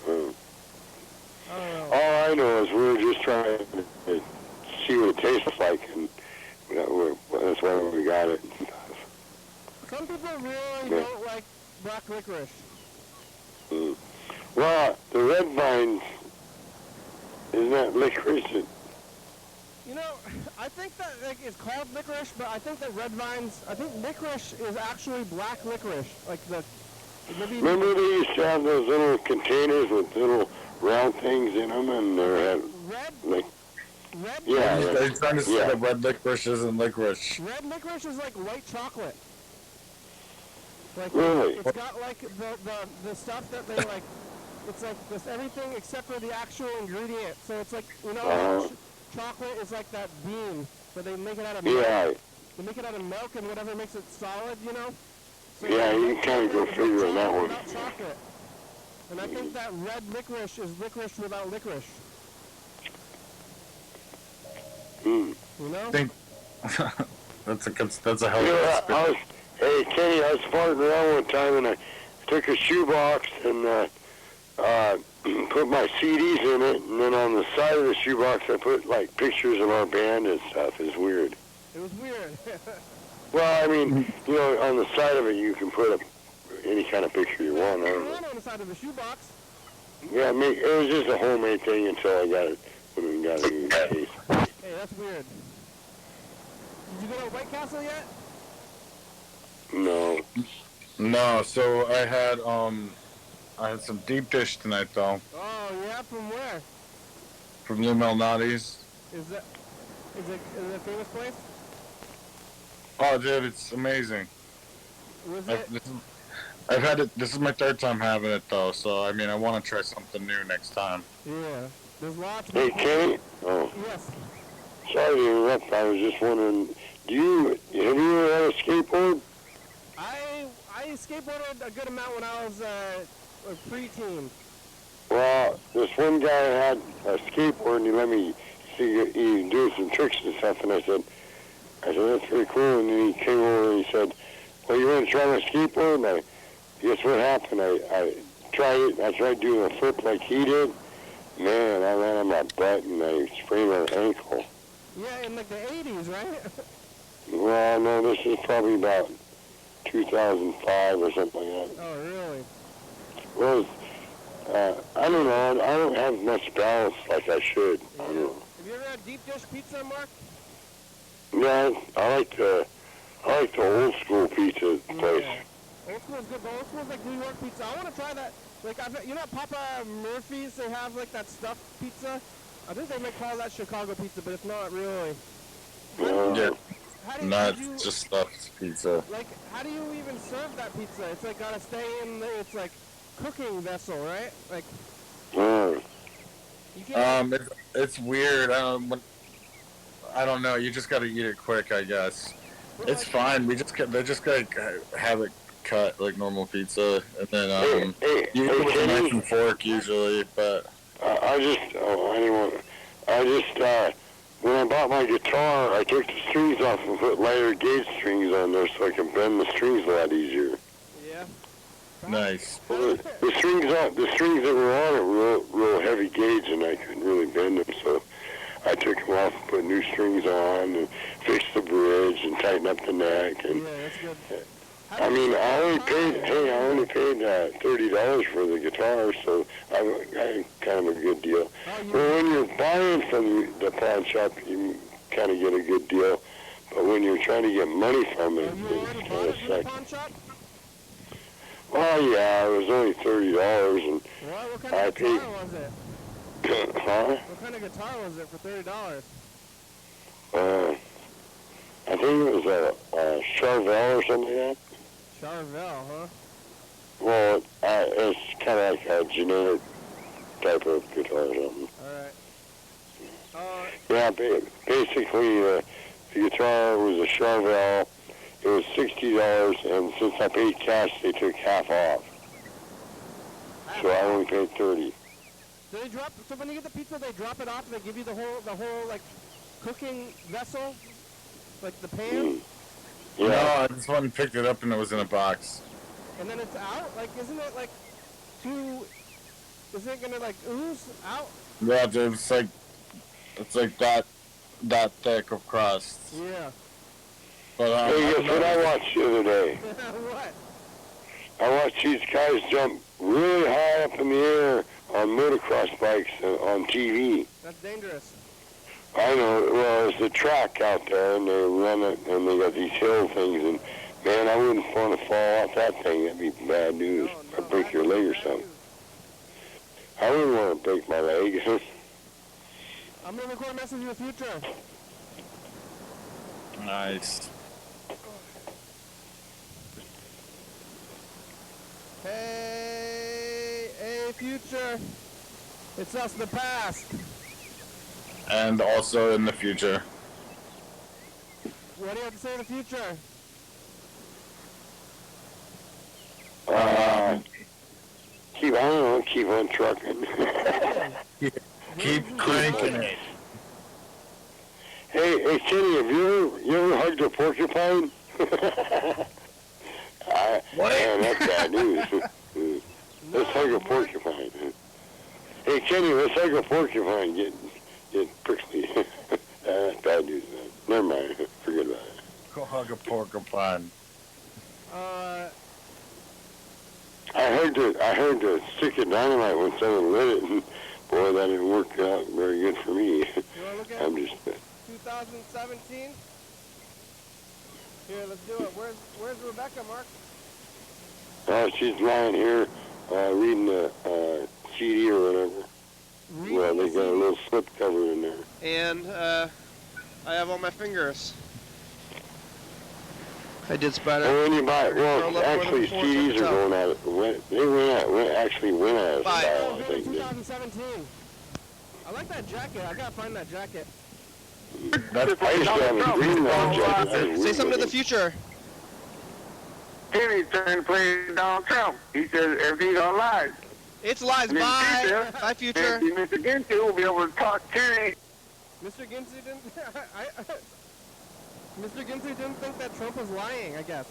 Hmm. I don't know. All I know is we were just trying to see what it tastes like, and that's why we got it. Some people really Yeah. don't like black licorice. Mm. Well, the red vines, isn't that licorice? You know, I think that like, it's called licorice, but I think that red vines, I think licorice is actually black licorice. Like the, maybe... Remember they used to have those little containers with little round things in them, and they had Red? like, Red? yeah, They're trying to say yeah. that red licorice isn't licorice. Red licorice is like white chocolate. Like, Really? it's got like the stuff that they like, it's like this everything except for the actual ingredient. So it's like, you know, chocolate is like that bean, but they make it out of milk. Yeah, They make it out of milk and whatever makes it solid, you know? So yeah, you white can kind of go chocolate is figure like on that chocolate one. without chocolate. And I think that red licorice is licorice without licorice. Mm. You know? I think that's a hell of You know, a hey Kenny, I was farting around one time, and I took a shoebox and put my CDs in it, and then on the side of the shoebox I put like pictures of our band and stuff. It's weird. It was weird. Well, I mean, you know, on the side of it you can put any kind of picture you want. I don't know. On the side of the shoebox. Yeah, it was just a homemade thing until I got it when we got it in the case. Hey, that's weird. Did you go to White Castle yet? No. No, so I had some deep dish tonight though. Oh, yeah? From where? From Lou Malnati's. Is it a famous place? Oh, dude, it's amazing. Was it? I've had it. This is my third time having it though, so I mean, I want to try something new next time. Yeah. There's lots of... Hey, Kenny? Oh, Yes. sorry to interrupt. I was just wondering, have you ever had a skateboard? I skateboarded a good amount when I was a preteen. Well, this one guy had a skateboard, and he let me see he do some tricks and stuff, and I said, that's pretty cool. And then he came over and he said, well, you want to try my skateboard? And I guess what happened? I tried it. I tried doing a flip like he did. Man, I ran on my butt and I sprained my ankle. Yeah, in like the 80s, right? Well, no, this is probably about 2005 or something like that. Oh, really? Well, I don't know. I don't have much balance like I should. Yeah. I don't know. Have you ever had deep dish pizza, Mark? Yeah, I like the old school pizza place. Yeah. Old school's good, but old school's like New York pizza. I want to try that. Like, you know, Papa Murphy's, they have like that stuffed pizza. I think they may call that Chicago pizza, but it's not really. Yeah, not did you, just stuffed pizza. Like, how do you even serve that pizza? It's like gotta stay in the, it's like cooking vessel, right? Like, you can't. It's weird. I don't know. You just got to eat it quick, I guess. It's fine. They just gotta have it cut like normal pizza, and then you eat it with a knife and fork usually. But when I bought my guitar, I took the strings off and put lighter gauge strings on there so I can bend the strings a lot easier. Yeah. nice. Well, the strings that were on it were real heavy gauge, and I couldn't really bend them, so I took them off and put new strings on and fixed the bridge and tightened up the neck. And Yeah, that's good. I mean, I only paid $30 for the guitar, so I kind of a good deal. Well, when you're buying from the pawn shop, you kind of get a good deal, but when you're trying to get money from it, it's kind of sucks. Well, yeah, it was only $30, and What kind I of paid. guitar was it? Huh? What kind of guitar was it for $30? I think it was a Charvel or something like that. Charvel, huh? Well, it's kind of like a generic type of guitar or something. Alright. Yeah, basically, the guitar was a Charvel. It was $60, and since I paid cash, they took half off. So I only paid $30. Do they drop? So when you get the pizza, they drop it off and they give you the whole like cooking vessel, like the pan. Yeah. No, I just went and picked it up and it was in a box. And then it's out. Like, isn't it like too? Isn't it gonna like ooze out? Yeah, dude, it's like that thick of crust. Yeah. But Hey, guess what I watched the other day? What? I watched these guys jump really high up in the air on motocross bikes on TV. That's dangerous. I know. Well, it's a track out there, and they run it, and they got these hill things, and man, I wouldn't want to fall off that thing. That'd be bad news. Or break your leg or something. I wouldn't want to break my leg. I'm gonna record a message in the future. Nice. Hey, future. It's us in the past. And also in the future. What do you have to say in the future? Keep on trucking. Keep cranking it. Hey, Kenny, have you ever hugged a porcupine? What? Man, that's bad news. Let's hug a porcupine. Hey, Kenny, let's hug a porcupine. Get prickly. That's bad news, man. Never mind. Forget about it. Go hug a porcupine. I heard the stick of dynamite when someone lit it, and boy, that didn't work out very good for me. You want to look at I'm just... 2017? Here, let's do it. Where's Rebecca, Mark? She's lying here reading the CD or whatever. Well, they got a little slip cover in there. And I have all my fingers. I did spider. Well, when you buy, actually, CDs are going out. They actually went out of style, I think. 2017. I like that jacket. I gotta find that jacket. I used to have a green jacket. Say something to the future. Kenny's trying to play Donald Trump. He says if he don't lie. It's lies. Bye. Bye, future. Mr. Ginty will be able to talk Kenny. Mr. Ginty didn't. Mr. Ginty didn't think that Trump was lying, I guess.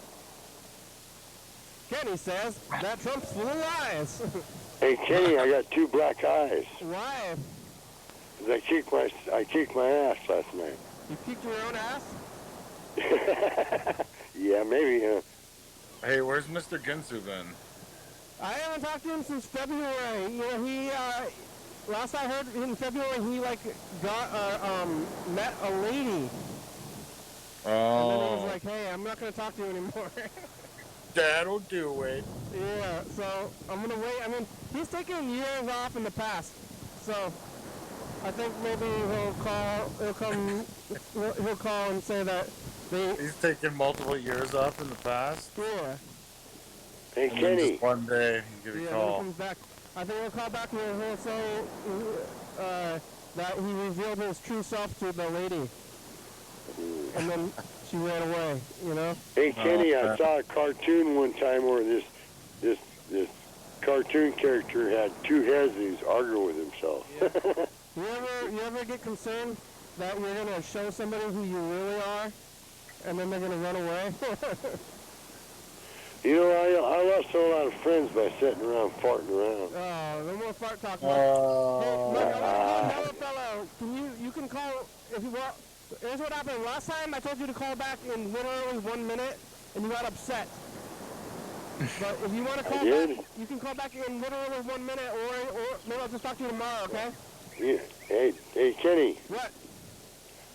Kenny says that Trump's full of lies. Hey, Kenny, I got 2 black eyes. Why? 'Cause I kicked my ass last night. You kicked your own ass? Yeah, maybe. Hey, where's Mr. Ginsu been? I haven't talked to him since February. You know, he last I heard in February, he got met a lady. Oh. And then he was like, hey, I'm not going to talk to you anymore. That'll do it. Yeah, so I'm going to wait. I mean, he's taken years off in the past. So I think maybe he'll call and say that he's taken multiple years off in the past. Yeah. Hey, And Kenny. just one day you get a call. When he comes back, I think he'll call back and he'll say that he revealed his true self to the lady. And then she ran away, you know? Hey, Kenny, I saw a cartoon one time where this cartoon character had 2 heads and he was arguing with himself. Yeah. You ever get concerned that you're going to show somebody who you really are, and then they're going to run away? You know, I lost a lot of friends by sitting around farting around. Oh, no more fart talk. Hey, fellow, you can call if you want. Here's what happened. Last time I told you to call back in literally 1 minute, and you got upset. But if you want to call back, you can call back in literally 1 minute, or maybe I'll just talk to you tomorrow, okay? Yeah. Hey, Kenny. What?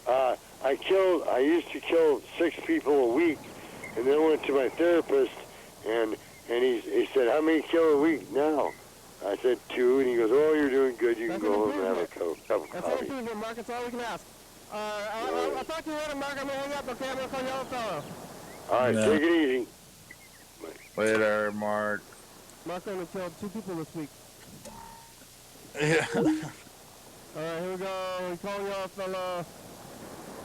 I used to kill 6 people a week, and then I went to my therapist, and he said, how many kill a week now? I said 2, and he goes, oh, you're doing good. You can go home and have a cup of coffee. That's an improvement, Mark. That's all we can ask. I'll talk to you later, Mark. I'm going to hang up, okay? I'm going to call Yellow Fellow. All right, take it easy. Later, Mark. Mark only killed 2 people this week. Yeah. All right, here we go. We call Yellow Fellow.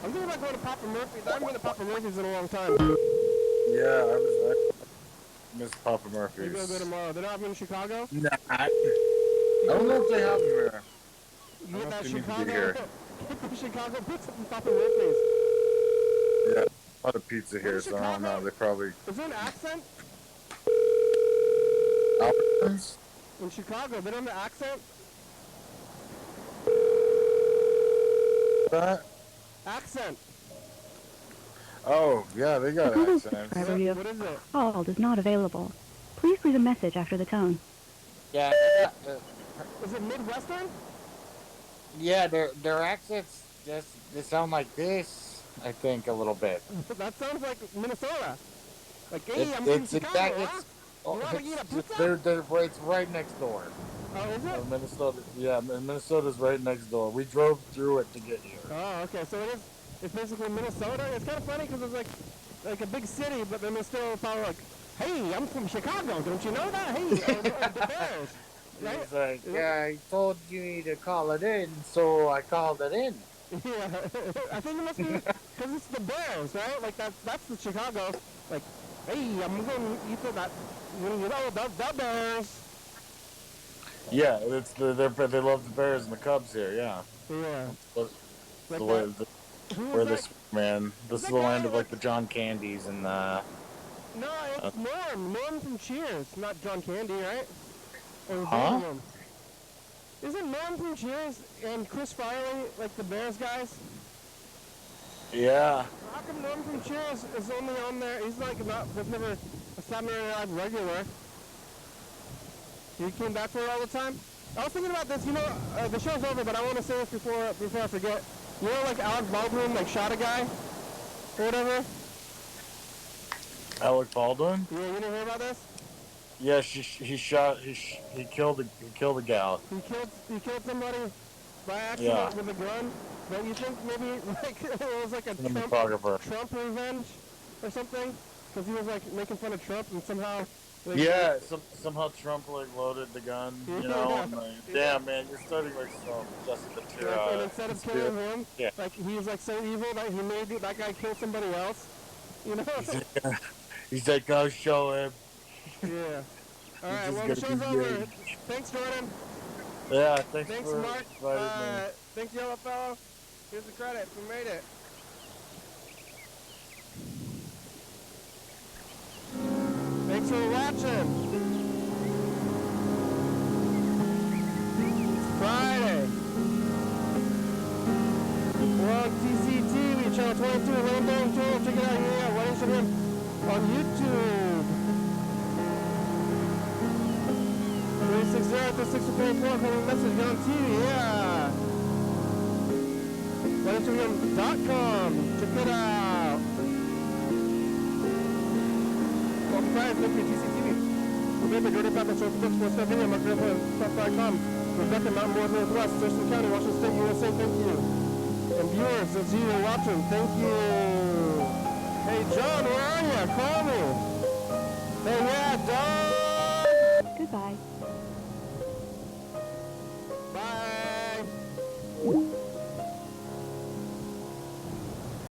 I'm thinking about going to Papa Murphy's. I haven't been to Papa Murphy's in a long time. Yeah, I miss Papa Murphy's. Maybe I'll go tomorrow. They're not having in Chicago? Nah. I don't know if they have them here. You get that they need to be Chicago? here. Get the Chicago pizza from Papa Murphy's. Yeah, a lot of pizza here, so I don't know. They probably... Is there an accent? Albertsons? In Chicago, they don't have an accent? That? Accent. Oh, yeah, they got accents. What is it? Call is not available. Please leave a message after the tone. Yeah, Is it Midwestern? yeah, their accents Just they sound like this. I think a little bit. That sounds like Minnesota. Like, hey, I'm from It's Chicago, exact. huh? You want to eat a pizza? It's right next door. Oh, is it? Minnesota. Yeah, Minnesota's right next door. We drove through it to get here. Oh, okay. So it's basically Minnesota. It's kind of funny because it's like a big city, but then it's still probably like, hey, I'm from Chicago. Don't you know that? Hey, the Bears. Right? He's like, yeah, I told you to call it in, so I called it in. Yeah, I think it must be because it's the Bears, right? Like that's the Chicago. Like, hey, I'm going to eat that. You know, the Bears. Yeah, they love the Bears and the Cubs here. Yeah. Yeah. This is the land of like the John Candys and No, it's Norm. Norm from Cheers, not John Candy, right? Or huh? Norm. Isn't Norm from Cheers and Chris Farley like the Bears guys? Yeah. How come Norm from Cheers is only on there? He's like was never a Saturday Night Live regular. He came back for it all the time. I was thinking about this. You know, the show's over, but I want to say this before I forget. You know, like Alec Baldwin, like shot a guy or whatever. Alec Baldwin? Yeah, you didn't hear about this? Yeah, he killed a gal. He killed somebody by accident with a gun. But you think maybe like it was like a Trump revenge or something? Because he was like making fun of Trump and somehow. Like, somehow Trump like loaded the gun, you know. And, like, damn, man, you're starting like some Jessica Ventura. And instead of killing him, like he was like so evil that he made that guy kill somebody else. You know. He's like, go show him. Yeah. All right. Well, the show's over. Thanks, Jordan. Yeah. Thanks Mark. Me. Thanks, Yellow Fellow. Here's the credits. We made it. Thanks for watching. It's Friday. We're on TCTV, channel 22, Rainbow Channel. Check it out here. YDHWM on YouTube. 360-3644, call me a message on TV, yeah. YDHWM.com. Check it out. Friday, TCTV. Remember, Jordan Papa, Show Sports Video, my friend, stuff.com. Rebecca, Mountain Boys Northwest, Thurston County, Washington State, USA, thank you. And viewers, that's you watching, thank you. Hey, John, where are you? Call me. Hey, yeah, John. Goodbye.